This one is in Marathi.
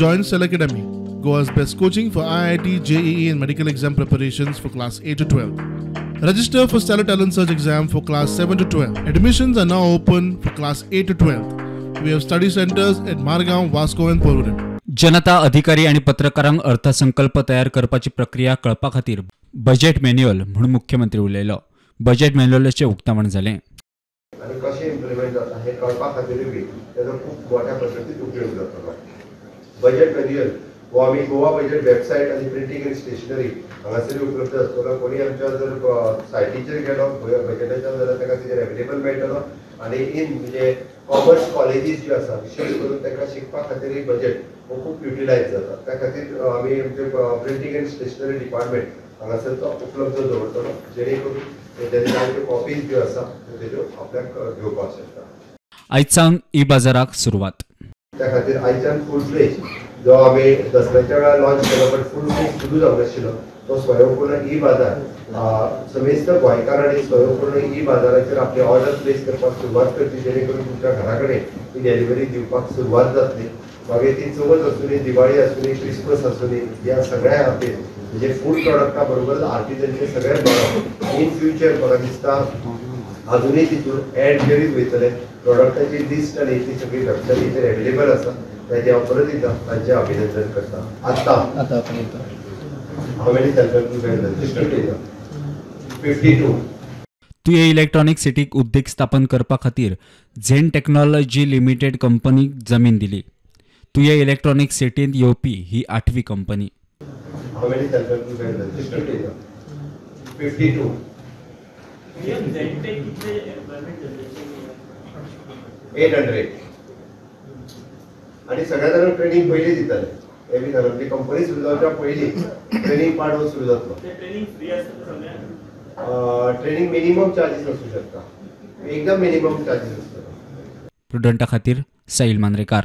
Join Cell Academy, Goa's best coaching for IIT, JEE and medical exam preparations for class 8 to 12. Register for Stellar Talent Search exam for class 7 to 12. Admissions are now open for class 8 to 12. We have study centers at Margam, Vasco and Porvorim. जनता अधिकारी आणि पत्रकारांक अर्थसंकल्प तयार करपाची प्रक्रिया कळपा खातीर बजेट मॅन्युअल म्हणून मुख्यमंत्री उलयलो. बजेट मॅन्युअलचे उक्तावण जालें. आणि कशें इम्प्लिमेंट जाता हे कळपा खातीर बी तेजो खूब मोठ्या पद्दतीन उपयोग जातलो. बजेट मॅन्युअल हो आमी गोवा बजेट वेबसायट आणि प्रिंटिंग एंड स्टेशनरी हांगासर उपलब्ध आसतलो. कोणी आमच्या जर सायटीचेर गेलो बजेटाच्या जाल्यार ताका तेजेर अवेलेबल मेळटलो. आणि इन म्हणजे कॉमर्स कॉलेजीस जी आसा विशेष करून ताका शिकपा खातीर बजेट हो खूब युटिलायज जाता. त्या खातीर आमी आमचे प्रिंटिंग एंड स्टेशनरी डिपार्टमेंट हांगासर तो उपलब्ध दवरतलो जेणे करून तेजे जायत्यो कॉपीज ज्यो आसा तेज्यो आपल्याक घेवपाक शकता. आयज ई बाजाराक सुरवात. त्या खातीर आयच्यान फूल फ्लेज जो आमी दसऱ्याच्या वेळार लॉन्च केलो बट फूल फ्लेज सुरू जावंक नाशिल्लो तो स्वयंपूर्ण ई बाजार समेस्त गोंयकार आनी स्वयंपूर्ण ई बाजाराचेर आपली ऑर्डर प्लेस करपाक सुरवात करची जेणे करून तुमच्या घरा कडेन ही डिलिव्हरी दिवपाक सुरवात जातली. मागीर ती चवथ आसूनी दिवाळी आसूनी क्रिसमस आसूनी ह्या सगळ्या खातीर म्हणजे फूड प्रॉडक्टा बरोबर आर्टिजनचे सगळे प्रॉडक्ट इन फ्युचर म्हाका दिसता अजूनही तितून ऍड करीत वयतले. प्रॉडक्टाची लिस्ट आणि ती सगळी वेबसायटीचेर अवेलेबल आसा. ताचे हांव परत एकदां तांचें अभिनंदन करता. आतां हांव मेनी सेल्फ 52 तुये इलेक्ट्रॉनिक सिटीक उद्देग स्थापन करपा खातीर झेन टेक्नॉलॉजी लिमिटेड कंपनीक जमीन दिली. तुये इलेक्ट्रॉनिक सिटींत येवपी ही 8वी कंपनी. हांव मेनी सेल्फ 52 800 आणि सगळ्या जाणांक ट्रेनिंग पयलीं दिताले. हे बी सांगले कंपनी सुरू जावच्या पयलीं ट्रेनिंग पार्ट हो सुरू जातलो. ट्रेनिंग मिनिमम चार्जीस आसूं शकता. एकदम मिनिमम चार्जीस आसतलो. प्रुडंटा खातीर साहिल मांद्रेकार.